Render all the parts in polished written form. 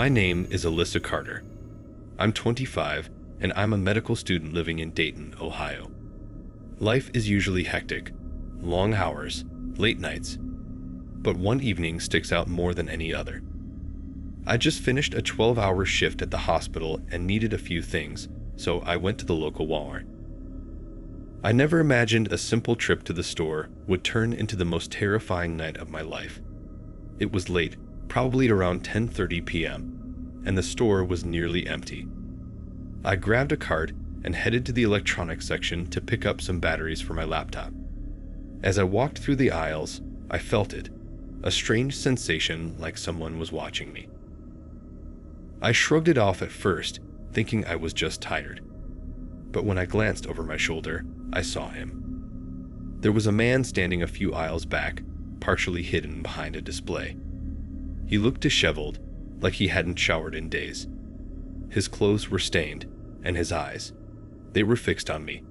My name is Alyssa Carter. I'm 25, and I'm a medical student living in Dayton, Ohio. Life is usually hectic, long hours, late nights, but one evening sticks out more than any other. I just finished a 12-hour shift at the hospital and needed a few things, so I went to the local Walmart. I never imagined a simple trip to the store would turn into the most terrifying night of my life. It was late, probably at around 10:30 p.m., and the store was nearly empty. I grabbed a cart and headed to the electronics section to pick up some batteries for my laptop. As I walked through the aisles, I felt it, a strange sensation like someone was watching me. I shrugged it off at first, thinking I was just tired. But when I glanced over my shoulder, I saw him. There was a man standing a few aisles back, partially hidden behind a display. He looked disheveled, like he hadn't showered in days. His clothes were stained, and his eyes, they were fixed on me.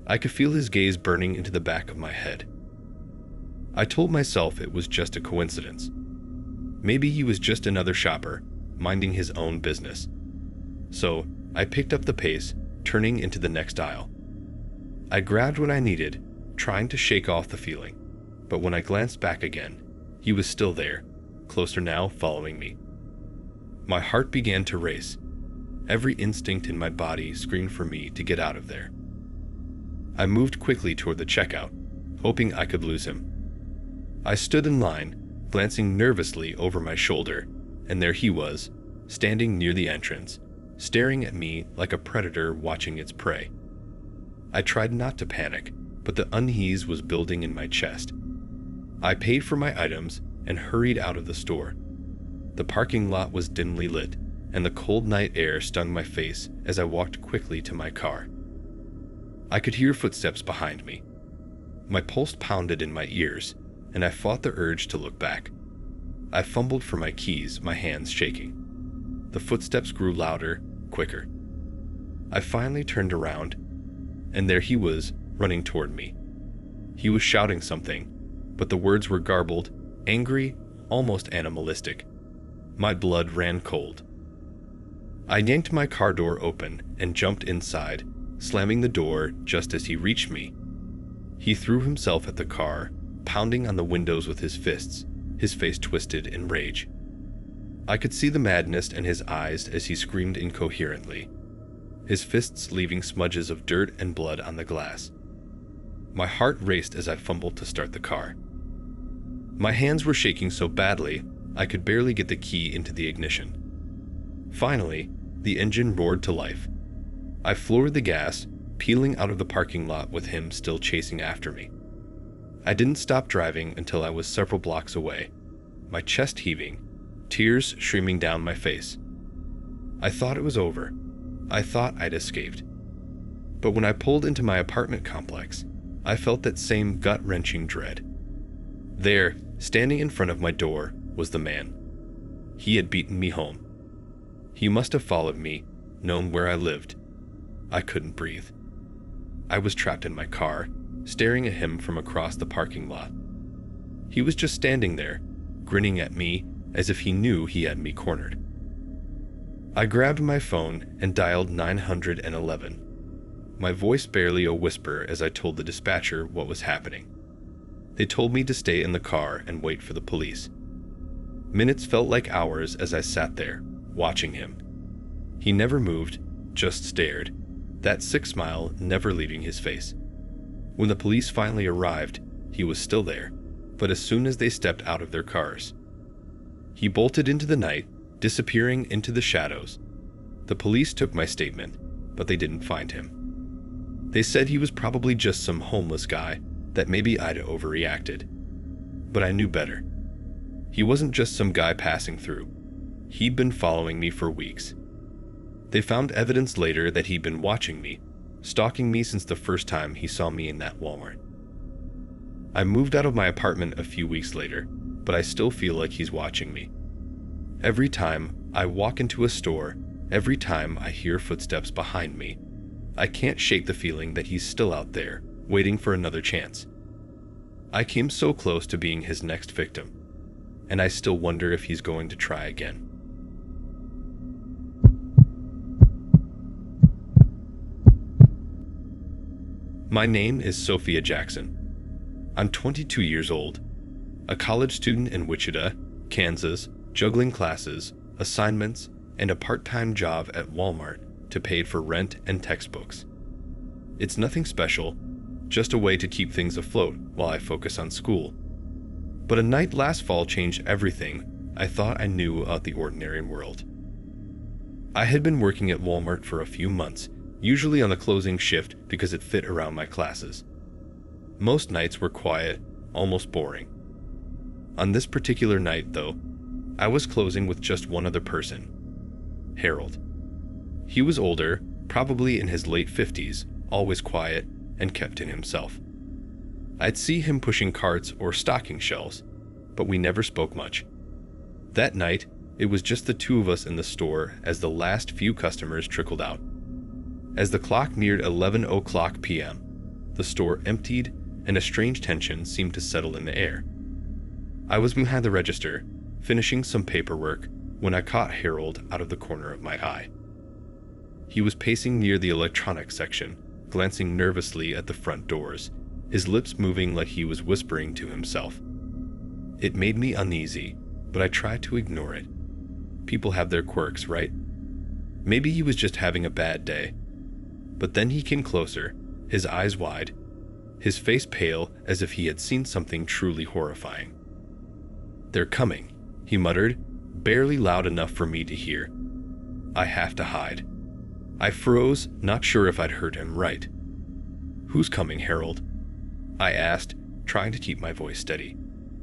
I could feel his gaze burning into the back of my head. I told myself it was just a coincidence. Maybe he was just another shopper, minding his own business. So, I picked up the pace, turning into the next aisle. I grabbed what I needed, trying to shake off the feeling, but when I glanced back again, he was still there, closer now, following me. My heart began to race. Every instinct in my body screamed for me to get out of there. I moved quickly toward the checkout, hoping I could lose him. I stood in line, glancing nervously over my shoulder, and there he was, standing near the entrance, staring at me like a predator watching its prey. I tried not to panic, but the unease was building in my chest. I paid for my items and hurried out of the store. The parking lot was dimly lit, and the cold night air stung my face as I walked quickly to my car. I could hear footsteps behind me. My pulse pounded in my ears, and I fought the urge to look back. I fumbled for my keys, my hands shaking. The footsteps grew louder, quicker. I finally turned around, and there he was, running toward me. He was shouting something, but the words were garbled, angry, almost animalistic. My blood ran cold. I yanked my car door open and jumped inside, slamming the door just as he reached me. He threw himself at the car, pounding on the windows with his fists, his face twisted in rage. I could see the madness in his eyes as he screamed incoherently, his fists leaving smudges of dirt and blood on the glass. My heart raced as I fumbled to start the car. My hands were shaking so badly, I could barely get the key into the ignition. Finally, the engine roared to life. I floored the gas, peeling out of the parking lot with him still chasing after me. I didn't stop driving until I was several blocks away, my chest heaving, tears streaming down my face. I thought it was over. I thought I'd escaped. But when I pulled into my apartment complex, I felt that same gut-wrenching dread. There, standing in front of my door, was the man. He had beaten me home. He must have followed me, known where I lived. I couldn't breathe. I was trapped in my car, staring at him from across the parking lot. He was just standing there, grinning at me as if he knew he had me cornered. I grabbed my phone and dialed 911. My voice barely a whisper as I told the dispatcher what was happening. They told me to stay in the car and wait for the police. Minutes felt like hours as I sat there, watching him. He never moved, just stared, that sick smile never leaving his face. When the police finally arrived, he was still there, but as soon as they stepped out of their cars, he bolted into the night, disappearing into the shadows. The police took my statement, but they didn't find him. They said he was probably just some homeless guy, that maybe I'd overreacted. But I knew better. He wasn't just some guy passing through. He'd been following me for weeks. They found evidence later that he'd been watching me, stalking me since the first time he saw me in that Walmart. I moved out of my apartment a few weeks later, but I still feel like he's watching me. Every time I walk into a store, every time I hear footsteps behind me, I can't shake the feeling that he's still out there, waiting for another chance. I came so close to being his next victim, and I still wonder if he's going to try again. My name is Sophia Jackson. I'm 22 years old, a college student in Wichita, Kansas, juggling classes, assignments, and a part-time job at Walmart to pay for rent and textbooks. It's nothing special, just a way to keep things afloat while I focus on school. But a night last fall changed everything I thought I knew about the ordinary world. I had been working at Walmart for a few months, usually on the closing shift because it fit around my classes. Most nights were quiet, almost boring. On this particular night, though, I was closing with just one other person, Harold. He was older, probably in his late 50s, always quiet, and kept in himself. I'd see him pushing carts or stocking shelves, but we never spoke much. That night, it was just the two of us in the store as the last few customers trickled out. As the clock neared 11:00 p.m., the store emptied and a strange tension seemed to settle in the air. I was behind the register, finishing some paperwork, when I caught Harold out of the corner of my eye. He was pacing near the electronics section, glancing nervously at the front doors, his lips moving like he was whispering to himself. It made me uneasy, but I tried to ignore it. People have their quirks, right? Maybe he was just having a bad day. But then he came closer, his eyes wide, his face pale as if he had seen something truly horrifying. "They're coming," he muttered, barely loud enough for me to hear. I have to hide. I froze, not sure if I'd heard him right. "Who's coming, Harold?" I asked, trying to keep my voice steady,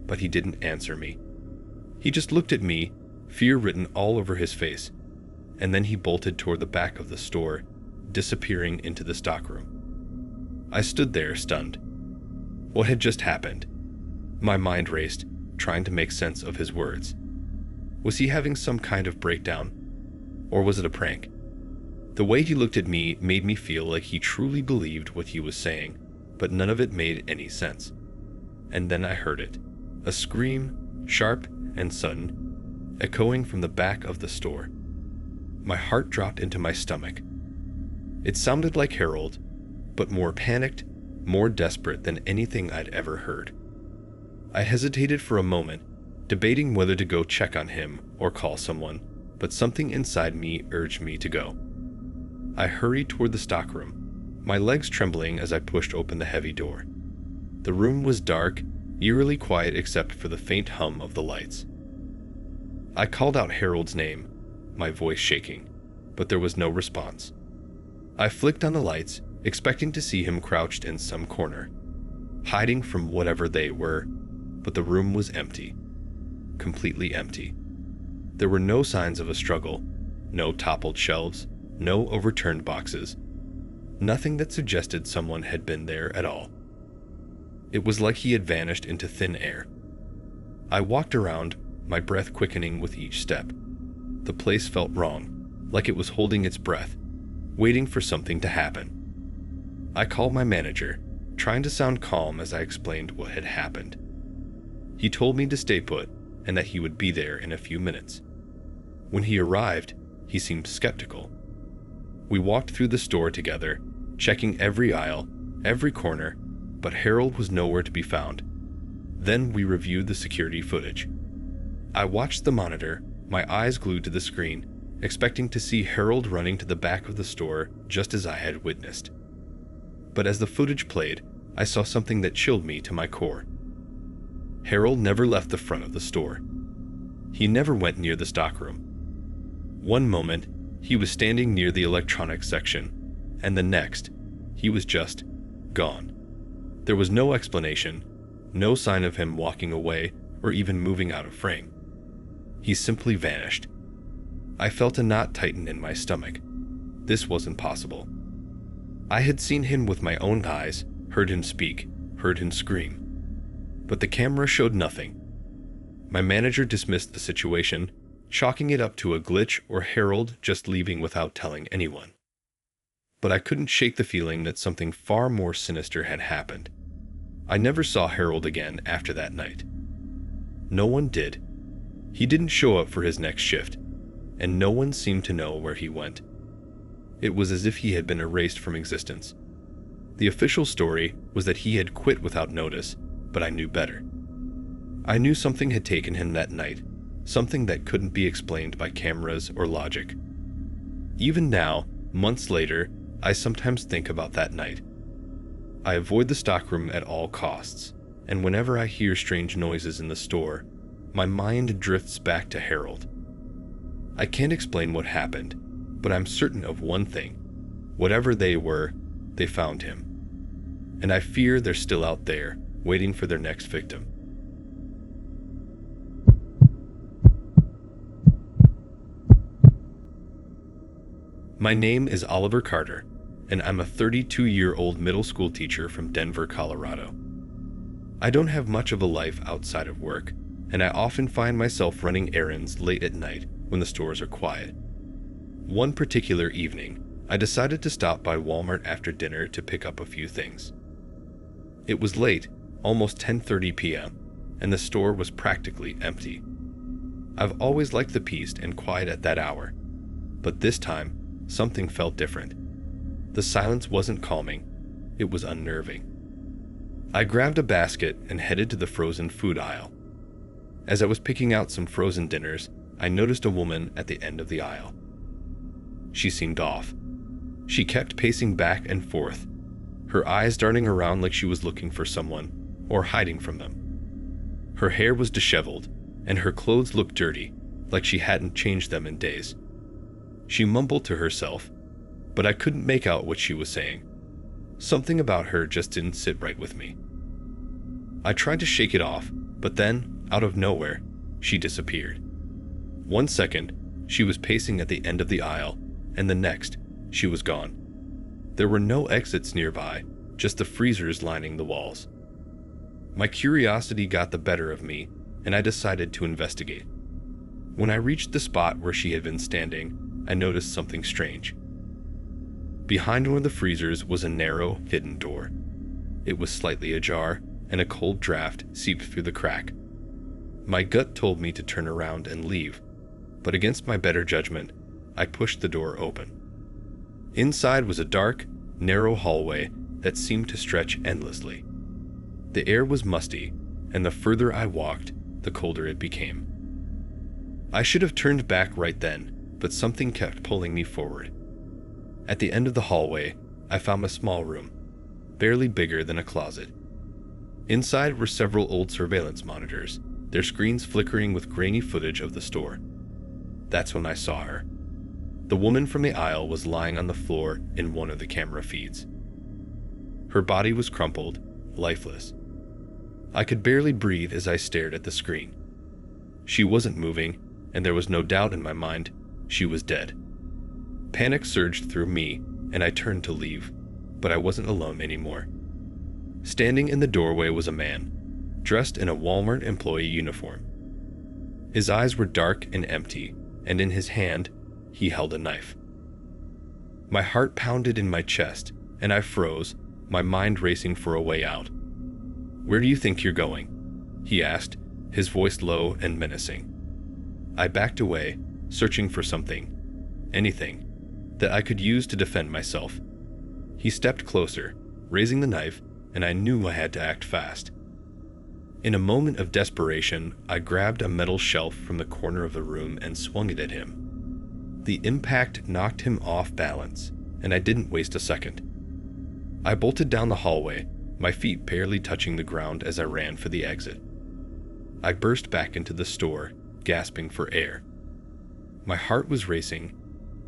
but he didn't answer me. He just looked at me, fear written all over his face, and then he bolted toward the back of the store, disappearing into the stockroom. I stood there, stunned. What had just happened? My mind raced, trying to make sense of his words. Was he having some kind of breakdown? Or was it a prank? The way he looked at me made me feel like he truly believed what he was saying, but none of it made any sense. And then I heard it, a scream, sharp and sudden, echoing from the back of the store. My heart dropped into my stomach. It sounded like Harold, but more panicked, more desperate than anything I'd ever heard. I hesitated for a moment, debating whether to go check on him or call someone, but something inside me urged me to go. I hurried toward the stockroom, my legs trembling as I pushed open the heavy door. The room was dark, eerily quiet except for the faint hum of the lights. I called out Harold's name, my voice shaking, but there was no response. I flicked on the lights, expecting to see him crouched in some corner, hiding from whatever they were, but the room was empty. Completely empty. There were no signs of a struggle, no toppled shelves, no overturned boxes, nothing that suggested someone had been there at all. It was like he had vanished into thin air. I walked around, my breath quickening with each step. The place felt wrong, like it was holding its breath, waiting for something to happen. I called my manager, trying to sound calm as I explained what had happened. He told me to stay put and that he would be there in a few minutes. When he arrived, he seemed skeptical. We walked through the store together, checking every aisle, every corner, but Harold was nowhere to be found. Then we reviewed the security footage. I watched the monitor, my eyes glued to the screen, expecting to see Harold running to the back of the store just as I had witnessed. But as the footage played, I saw something that chilled me to my core. Harold never left the front of the store. He never went near the stockroom. One moment, he was standing near the electronics section, and the next, he was just gone. There was no explanation, no sign of him walking away or even moving out of frame. He simply vanished. I felt a knot tighten in my stomach. This wasn't possible. I had seen him with my own eyes, heard him speak, heard him scream. But the camera showed nothing. My manager dismissed the situation, chalking it up to a glitch or Harold just leaving without telling anyone. But I couldn't shake the feeling that something far more sinister had happened. I never saw Harold again after that night. No one did. He didn't show up for his next shift, and no one seemed to know where he went. It was as if he had been erased from existence. The official story was that he had quit without notice, but I knew better. I knew something had taken him that night, something that couldn't be explained by cameras or logic. Even now, months later, I sometimes think about that night. I avoid the stockroom at all costs, and whenever I hear strange noises in the store, my mind drifts back to Harold. I can't explain what happened, but I'm certain of one thing. Whatever they were, they found him. And I fear they're still out there, waiting for their next victim. My name is Oliver Carter, and I'm a 32-year-old middle school teacher from Denver, Colorado. I don't have much of a life outside of work, and I often find myself running errands late at night when the stores are quiet. One particular evening, I decided to stop by Walmart after dinner to pick up a few things. It was late, almost 10:30 p.m., and the store was practically empty. I've always liked the peace and quiet at that hour, but this time, something felt different. The silence wasn't calming, it was unnerving. I grabbed a basket and headed to the frozen food aisle. As I was picking out some frozen dinners, I noticed a woman at the end of the aisle. She seemed off. She kept pacing back and forth, her eyes darting around like she was looking for someone or hiding from them. Her hair was disheveled, and her clothes looked dirty, like she hadn't changed them in days. She mumbled to herself, but I couldn't make out what she was saying. Something about her just didn't sit right with me. I tried to shake it off, but then, out of nowhere, she disappeared. 1 second, she was pacing at the end of the aisle, and the next, she was gone. There were no exits nearby, just the freezers lining the walls. My curiosity got the better of me, and I decided to investigate. When I reached the spot where she had been standing, I noticed something strange. Behind one of the freezers was a narrow, hidden door. It was slightly ajar, and a cold draft seeped through the crack. My gut told me to turn around and leave, but against my better judgment, I pushed the door open. Inside was a dark, narrow hallway that seemed to stretch endlessly. The air was musty, and the further I walked, the colder it became. I should have turned back right then, but something kept pulling me forward. At the end of the hallway, I found a small room, barely bigger than a closet. Inside were several old surveillance monitors, their screens flickering with grainy footage of the store. That's when I saw her. The woman from the aisle was lying on the floor in one of the camera feeds. Her body was crumpled, lifeless. I could barely breathe as I stared at the screen. She wasn't moving, and there was no doubt in my mind she was dead. Panic surged through me, and I turned to leave, but I wasn't alone anymore. Standing in the doorway was a man, dressed in a Walmart employee uniform. His eyes were dark and empty, and in his hand, he held a knife. My heart pounded in my chest, and I froze, my mind racing for a way out. "Where do you think you're going?" he asked, his voice low and menacing. I backed away, searching for something, anything, that I could use to defend myself. He stepped closer, raising the knife, and I knew I had to act fast. In a moment of desperation, I grabbed a metal shelf from the corner of the room and swung it at him. The impact knocked him off balance, and I didn't waste a second. I bolted down the hallway, my feet barely touching the ground as I ran for the exit. I burst back into the store, gasping for air. My heart was racing,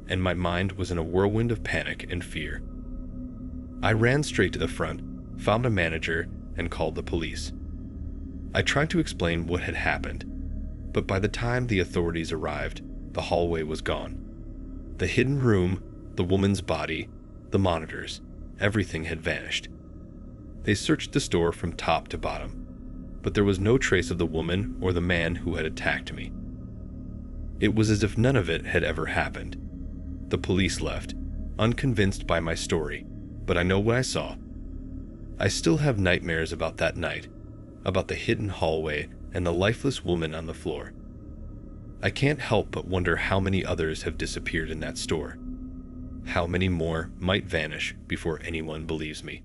and my mind was in a whirlwind of panic and fear. I ran straight to the front, found a manager, and called the police. I tried to explain what had happened, but by the time the authorities arrived, the hallway was gone. The hidden room, the woman's body, the monitors, everything had vanished. They searched the store from top to bottom, but there was no trace of the woman or the man who had attacked me. It was as if none of it had ever happened. The police left, unconvinced by my story, but I know what I saw. I still have nightmares about that night, about the hidden hallway and the lifeless woman on the floor. I can't help but wonder how many others have disappeared in that store. How many more might vanish before anyone believes me.